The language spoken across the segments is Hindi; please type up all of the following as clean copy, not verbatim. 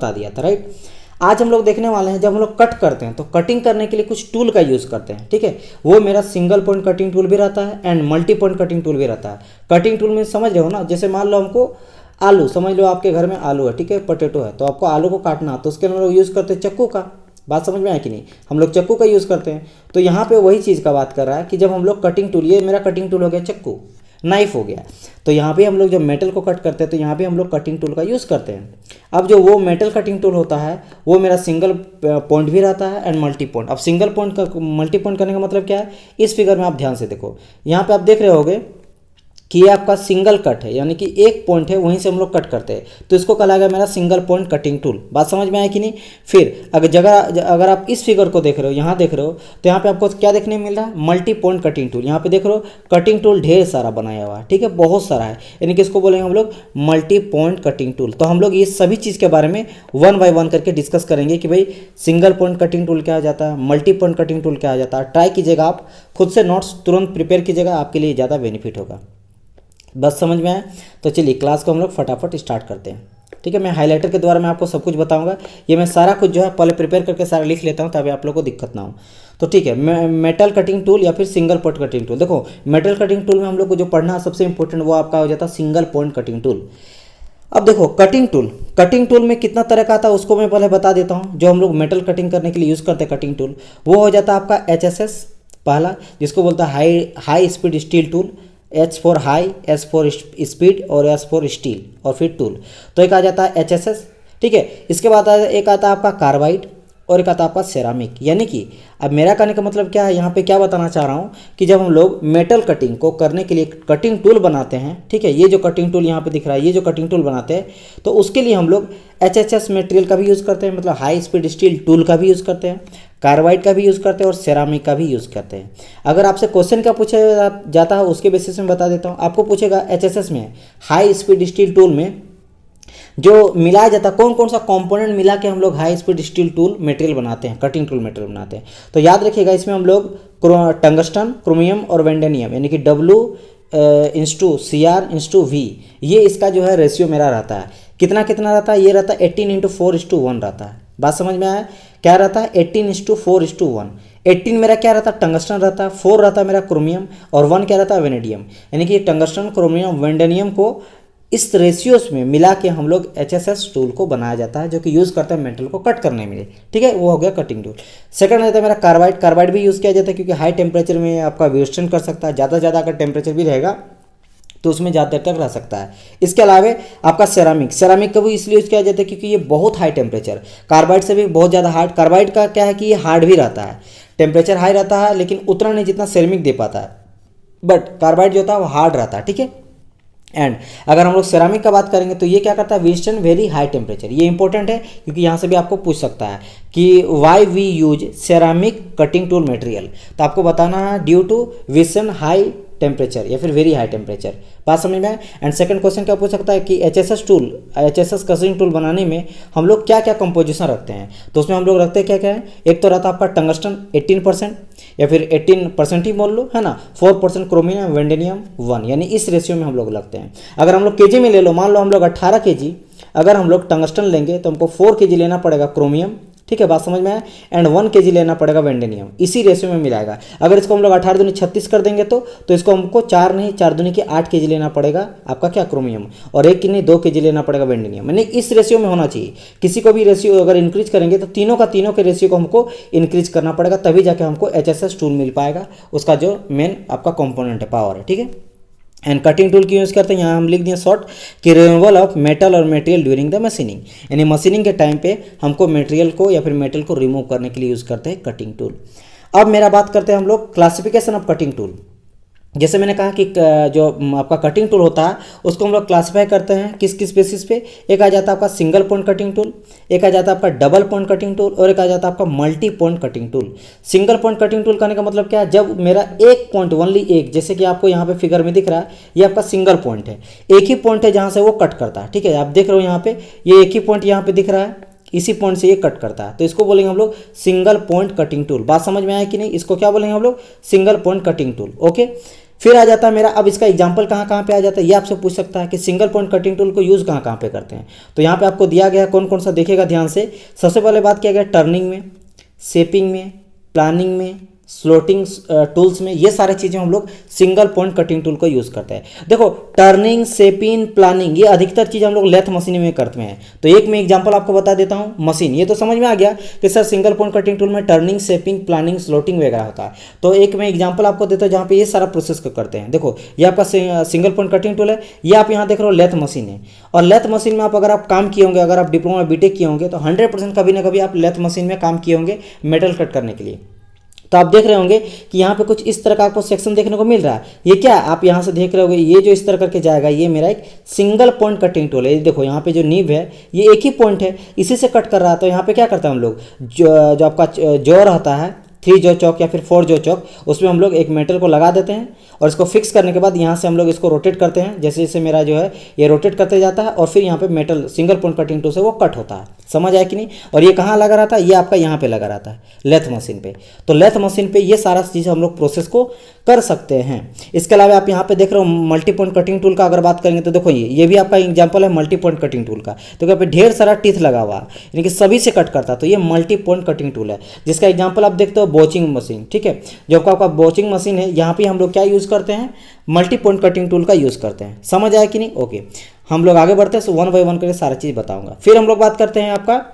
बता दिया था, राइट। आज हम लोग देखने वाले हैं जब हम लोग कट करते हैं तो कटिंग करने के लिए कुछ टूल का यूज़ करते हैं, ठीक है। वो मेरा सिंगल पॉइंट कटिंग टूल भी रहता है and multi point cutting tool भी रहता है। कटिंग टूल में समझ रहे हो ना, जैसे मान लो हमको आलू, समझ लो आपके घर में आलू है, ठीक है, पोटैटो है, तो आपको आलू को काटना, तो उसके लिए हम लोग यूज़ करते हैं चक्कू का। बात समझ में आया कि नहीं, हम लोग चक्कू का यूज़ करते हैं। तो यहाँ पे वही चीज़ का बात कर रहा है कि जब हम लोग कटिंग टूल, ये मेरा कटिंग टूल हो गया चक्कू, नाइफ हो गया, तो यहाँ पे हम लोग जब मेटल को कट करते हैं तो यहाँ पे हम लोग कटिंग टूल का यूज़ करते हैं। अब जो वो मेटल कटिंग टूल होता है वो मेरा सिंगल पॉइंट भी रहता है एंड मल्टी पॉइंट। अब सिंगल पॉइंट का मल्टी पॉइंट करने का मतलब क्या है, इस फिगर में आप ध्यान से देखो, यहाँ पे आप देख रहे होगे कि ये आपका सिंगल कट है, यानी कि एक पॉइंट है वहीं से हम लोग कट करते हैं, तो इसको कहा गया मेरा सिंगल पॉइंट कटिंग टूल। बात समझ में आया कि नहीं। फिर अगर आप इस फिगर को देख रहे हो, यहाँ देख रहे हो, तो यहाँ पे आपको क्या देखने मिल रहा है, मल्टी पॉइंट कटिंग टूल। यहाँ पे देख रहे हो कटिंग टूल ढेर सारा बनाया हुआ है, ठीक है, बहुत सारा है, यानी कि इसको बोलेंगे हम लोग मल्टी पॉइंट कटिंग टूल। तो हम लोग ये सभी चीज़ के बारे में वन बाय वन करके डिस्कस करेंगे कि भाई सिंगल पॉइंट कटिंग टूल क्या आ जाता है, मल्टी पॉइंट कटिंग टूल क्या आ जाता है। ट्राई कीजिएगा, आप खुद से नोट्स तुरंत प्रिपेयर कीजिएगा, आपके लिए ज़्यादा बेनिफिट होगा। बस समझ में आया, तो चलिए क्लास को हम लोग फटाफट स्टार्ट करते हैं, ठीक है। मैं हाइलाइटर के द्वारा मैं आपको सब कुछ बताऊंगा, ये मैं सारा कुछ जो है पहले प्रिपेयर करके सारा लिख लेता हूँ ताकि आप लोगों को दिक्कत ना हो। तो ठीक है, मेटल कटिंग टूल या फिर सिंगल पॉइंट कटिंग टूल। देखो मेटल कटिंग टूल में हम लोग को जो पढ़ना है सबसे इंपॉर्टेंट वो आपका हो जाता है सिंगल पॉइंट कटिंग टूल। अब देखो कटिंग टूल में कितना तरह का आता है उसको मैं पहले बता देता हूँ। जो हम लोग मेटल कटिंग करने के लिए यूज़ करते हैं कटिंग टूल, वो हो जाता है आपका HSS पहला, जिसको बोलता है high speed steel tool. H for high, S for speed और S फॉर स्टील और फिर टूल। तो एक आ जाता है HSS, ठीक है। इसके बाद एक आता है आपका कार्बाइड और एक आता है आपका सेरामिक। यानी कि अब मेरा कहने का मतलब क्या है, यहाँ पे क्या बताना चाह रहा हूँ कि जब हम लोग मेटल कटिंग को करने के लिए कटिंग टूल बनाते हैं, ठीक है, ये जो कटिंग टूल यहाँ पे दिख रहा है, ये जो कटिंग टूल बनाते हैं, तो उसके लिए हम लोग HSS मटेरियल का भी यूज़ करते हैं, मतलब हाई स्पीड स्टील टूल का भी यूज़ करते हैं, कार्बाइड का भी यूज़ करते हैं और सेरामिक का भी यूज़ करते हैं। अगर आपसे क्वेश्चन क्या पूछा जाता है उसके बेसिस में बता देता हूँ। आपको पूछेगा HSS में हाई स्पीड स्टील टूल में जो मिलाया जाता है, कौन कौन सा कंपोनेंट मिला के हम लोग high speed steel tool material बनाते हैं, कटिंग टूल मटेरियल बनाते हैं। तो याद रखिएगा, इसमें हम लोग टंगस्टन, क्रोमियम और वेंडेनियम, यानी कि W/CR/V, ये इसका जो है रेशियो मेरा रहता है। कितना कितना रहता है, ये रहता है 18:4:1 रहता है। बात समझ में आया, क्या रहता है 18:4:1। 18 मेरा क्या रहता है, टंगस्टन रहता है, 4 रहता है मेरा क्रोमियम और 1 क्या रहता है, वेनेडियम। यानी कि टंगस्टन, क्रोमियम, वेनेडियम को इस रेशियोस में मिला के हम लोग HSS टूल को बनाया जाता है, जो कि यूज़ करते हैं मेटल को कट करने में, ठीक है। वो हो गया कटिंग टूल। सेकंड रहता है मेरा कार्बाइड भी यूज़ किया जाता है क्योंकि हाई टेम्परेचर में आपका विस्टर्न कर सकता है, ज़्यादा ज़्यादा अगर टेम्परेचर भी रहेगा तो उसमें ज़्यादा देर तक रह सकता है। इसके अलावा आपका सेरामिक का भी इसलिए यूज़ किया जाता है क्योंकि ये बहुत हाई टेम्परेचर, कार्बाइड से भी बहुत ज़्यादा हार्ड। कार्बाइड का क्या है कि ये हार्ड भी रहता है, टेम्परेचर हाई रहता है लेकिन उतना नहीं जितना सेरामिक दे पाता है, बट कार्बाइड जो होता है वो हार्ड रहता है, ठीक है। एंड अगर हम लोग सेरामिक का बात करेंगे तो ये क्या करता है, विस्टर्न वेरी हाई टेम्परेचर। ये इंपॉर्टेंट है क्योंकि यहाँ से भी आपको पूछ सकता है कि why we use ceramic cutting tool material, तो आपको बताना है ड्यू टू विस्टर्न हाई टेम्परेचर या फिर वेरी हाई टेम्परेचर। बात समझ में आए। एंड सेकंड क्वेश्चन क्या पूछ सकता है कि HSS कटिंग टूल बनाने में हम लोग क्या क्या कंपोजिशन रखते हैं, तो उसमें हम लोग रखते हैं क्या क्या है। एक तो रहता है आपका टंगस्टन 18% या फिर 18% ही बोल लो, है ना, 4% क्रोमियम, वेंडेनियम 1, यानी इस रेशियो में हम लोग लगते हैं। अगर हम लोग केजी में ले लो, मान लो हम लोग 18 kg अगर हम लोग टंगस्टन लेंगे तो हमको 4 kg लेना पड़ेगा क्रोमियम, ठीक है, बात समझ में आया, एंड 1 kg लेना पड़ेगा वेंडेनियम, इसी रेशियो में मिलाएगा। अगर इसको हम लोग 18 दूनी 36 कर देंगे तो इसको हमको 4 नहीं 4 दूनी के 8 kg लेना पड़ेगा आपका क्या, क्रोमियम, और 1 की नहीं 2 kg लेना पड़ेगा वेंडेनियम। यानी इस रेशियो में होना चाहिए। किसी को भी रेशियो अगर इंक्रीज करेंगे तो तीनों के रेशियो को हमको इंक्रीज करना पड़ेगा, तभी जाके हमको HSS टूल मिल पाएगा, उसका जो मेन आपका कंपोनेंट है, पावर है, ठीक है। एंड कटिंग टूल की यूज़ करते हैं, यहाँ हम लिख दिए शॉर्ट कि रिमूवल ऑफ मेटल और मटेरियल ड्यूरिंग द मशीनिंग, यानी मशीनिंग के टाइम पे हमको मटेरियल को या फिर मेटल को रिमूव करने के लिए यूज़ करते हैं कटिंग टूल। अब मेरा बात करते हैं हम लोग क्लासिफिकेशन ऑफ कटिंग टूल। जैसे मैंने कहा कि जो आपका कटिंग टूल होता है उसको हम लोग क्लासीफाई करते हैं किस किस बेसिस पे। एक आ जाता है आपका सिंगल पॉइंट कटिंग टूल, एक आ जाता है आपका डबल पॉइंट कटिंग टूल और एक आ जाता है आपका multi point cutting tool. Single point cutting tool करने का मतलब क्या है, जब मेरा एक पॉइंट ओनली एक, जैसे कि आपको यहाँ पे फिगर में दिख रहा है, ये आपका सिंगल पॉइंट है, एक ही पॉइंट है जहाँ से वो कट करता है, ठीक है। आप देख रहे हो यहाँ पे ये एक ही पॉइंट यहाँ पे दिख रहा है, इसी पॉइंट से ये कट करता है, तो इसको बोलेंगे हम लोग सिंगल पॉइंट कटिंग टूल। बात समझ में आया कि नहीं, इसको क्या बोलेंगे हम लोग, single point cutting tool, okay. फिर आ जाता है मेरा, अब इसका एग्जाम्पल कहाँ कहाँ पे आ जाता है, ये आपसे पूछ सकता है कि सिंगल पॉइंट कटिंग टूल को यूज़ कहाँ कहाँ पे करते हैं। तो यहाँ पे आपको दिया गया कौन कौन सा, देखिएगा ध्यान से। सबसे पहले बात किया गया टर्निंग में, शेपिंग में, प्लानिंग में, स्लोटिंग टूल्स में, ये सारी चीज़ें हम लोग सिंगल पॉइंट कटिंग टूल को यूज़ करते हैं। देखो टर्निंग, शेपिंग, प्लानिंग, ये अधिकतर चीज़ हम लोग लेथ मशीन में करते हैं। तो एक मैं एग्जांपल आपको बता देता हूँ, मशीन, ये तो समझ में आ गया कि sir single point cutting tool में टर्निंग, शेपिंग, प्लानिंग, स्लोटिंग वगैरह होता है। तो एक मैं एग्जाम्पल आपको देता हूँ जहाँ पे ये सारा प्रोसेस को करते हैं। देखो ये आपका सिंगल पॉइंट कटिंग टूल है, ये आप यहाँ देख रहे हो लेथ मशीन है। और लेथ मशीन में आप अगर आप काम किए होंगे, अगर आप डिप्लोमा बीटेक किए होंगे तो 100% कभी ना कभी आप लेथ मशीन में काम किए होंगे मेटल कट करने के लिए। तो आप देख रहे होंगे कि यहाँ पे कुछ इस तरह का आपको सेक्शन देखने को मिल रहा है। ये क्या है, आप यहाँ से देख रहे होंगे, ये जो इस तरह करके जाएगा ये मेरा एक सिंगल पॉइंट कटिंग टूल है। ये देखो यहाँ पे जो नीब है ये एक ही पॉइंट है, इसी से कट कर रहा है। तो यहाँ पे क्या करते हैं हम लोग, जो आपका जॉ रहता है 3 जॉ चौक या फिर 4 जॉ चौक, उसमें हम लोग एक मेटल को लगा देते हैं और इसको फिक्स करने के बाद यहाँ से हम लोग इसको रोटेट करते हैं। जैसे जैसे मेरा जो है ये रोटेट करते जाता है और फिर यहाँ पे metal single point cutting tool से वो कट होता है। समझ आया कि नहीं। और ये कहाँ लगा रहता है, ये आपका यहाँ पे लगा रहता है लेथ मशीन पे। तो लेथ मशीन पे ये सारा चीज़ हम लोग प्रोसेस को कर सकते हैं। इसके अलावा आप यहाँ पे देख रहे हो मल्टी पॉइंट कटिंग टूल का अगर बात करेंगे तो देखो ये भी आपका एग्जाम्पल है मल्टी पॉइंट कटिंग टूल का। तो यहाँ पे ढेर सारा टीथ लगा हुआ है, यानी कि सभी से कट करता है। तो ये मल्टी पॉइंट कटिंग टूल है, जिसका एग्जाम्पल आप देखते हो बोचिंग मशीन। ठीक है, जो आपका बोचिंग मशीन है, यहाँ पे हम लोग क्या यूज़ करते हैं, मल्टी पॉइंट कटिंग टूल का यूज़ करते हैं। समझ आया कि नहीं। ओके, हम लोग आगे बढ़ते हैं, सो 1 बाय 1 करके सारा चीज़ बताऊंगा। फिर हम लोग बात करते हैं आपका,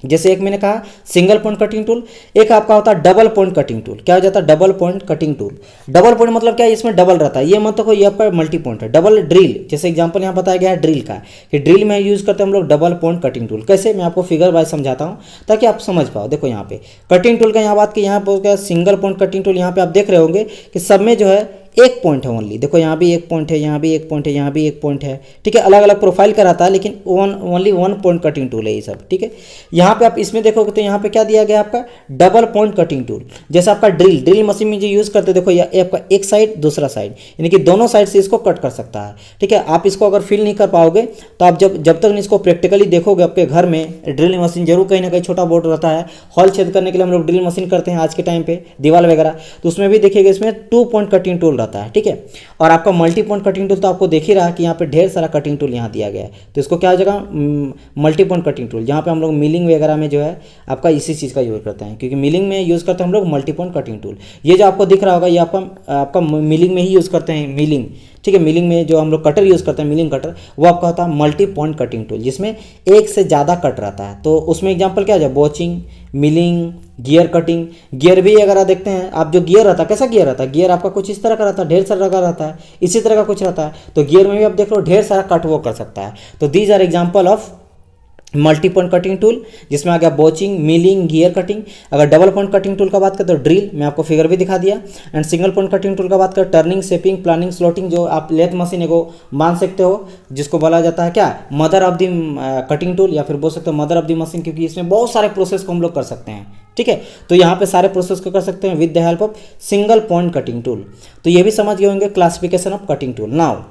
जैसे एक मैंने कहा सिंगल पॉइंट कटिंग टूल, एक आपका होता है डबल पॉइंट कटिंग टूल। क्या हो जाता है double point cutting tool. Double point मतलब क्या है, इसमें डबल रहता है। ये मत देखो ये आपका मल्टी पॉइंट है। डबल ड्रिल, जैसे एग्जांपल यहाँ बताया गया है ड्रिल का, कि ड्रिल में यूज़ करते हैं हम लोग डबल पॉइंट कटिंग टूल। कैसे, मैं आपको फिगर वाइज समझाता हूँ ताकि आप समझ पाओ। देखो यहाँ पे कटिंग टूल का यहाँ बात की, यहाँ पर सिंगल पॉइंट कटिंग टूल, यहाँ पे आप देख रहे होंगे कि सब में जो है एक पॉइंट है ओनली। देखो यहाँ भी एक पॉइंट है, यहाँ भी एक पॉइंट है, यहाँ भी एक पॉइंट है। ठीक है, अलग अलग प्रोफाइल का रहता है, लेकिन ओनली 1 पॉइंट कटिंग टूल है ये सब। ठीक है, यहाँ पे आप इसमें देखोगे तो यहाँ पे क्या दिया गया आपका डबल पॉइंट कटिंग टूल। जैसे आपका ड्रिल मशीन में जो यूज़ करते हैं, देखो ये आपका एक साइड दूसरा साइड, यानी कि दोनों साइड से इसको कट कर सकता है। ठीक है, आप इसको अगर फील नहीं कर पाओगे तो आप जब तक इसको प्रैक्टिकली देखोगे आपके घर में ड्रिल मशीन जरूर कहीं ना कहीं छोटा बोर्ड रहता है। हॉल छेद करने के लिए हम लोग ड्रिल मशीन करते हैं आज के टाइम पे, दीवार वगैरह, तो उसमें भी देखिएगा इसमें 2 पॉइंट कटिंग टूल रहता है। ठीक है, और आपका मल्टी पॉइंट कटिंग टूल तो आपको देख ही रहा कि यहाँ पे ढेर सारा कटिंग टूल यहाँ दिया गया है। तो इसको क्या हो जाएगा मल्टी पॉइंट कटिंग टूल, जहाँ पे हम लोग मिलिंग वगैरह में जो है आपका इसी चीज़ का यूज़ करते हैं, क्योंकि मिलिंग में यूज़ करते हैं हम लोग मल्टी पॉइंट कटिंग टूल। ये जो आपको दिख रहा होगा ये आपका मिलिंग में ही यूज़ करते हैं, मिलिंग। ठीक है, मिलिंग में जो हम लोग कटर यूज़ करते हैं, मिलिंग कटर, वो आपका होता है मल्टी पॉइंट कटिंग टूल, जिसमें एक से ज़्यादा कट रहता है। तो उसमें एग्जांपल क्या है, बोचिंग, मिलिंग, गियर कटिंग। गियर भी अगर आप देखते हैं, आप जो गियर रहता है, कैसा गियर रहता है, गियर आपका कुछ इस तरह का रहता है, ढेर सारा का रहता है, इसी तरह का कुछ रहता है। तो गियर में भी आप देख लो ढेर सारा कट वो कर सकता है। तो these are example of multi point cutting tool, जिसमें आ गया बोचिंग, मिलिंग, गियर कटिंग। अगर डबल पॉइंट कटिंग टूल का बात करें तो ड्रिल, मैं आपको फिगर भी दिखा दिया। And single point cutting tool का बात करें टर्निंग, शेपिंग, प्लानिंग, स्लोटिंग, जो आप लेथ मशीन को मान सकते हो, जिसको बोला जाता है क्या, mother of the cutting tool, या फिर बोल सकते हो मदर ऑफ द मशीन, क्योंकि इसमें बहुत सारे प्रोसेस को हम लोग कर सकते हैं। ठीक है, तो यहाँ पे सारे प्रोसेस को कर सकते हैं with the help of single point cutting tool. तो ये भी समझ गए होंगे classification of cutting tool. Now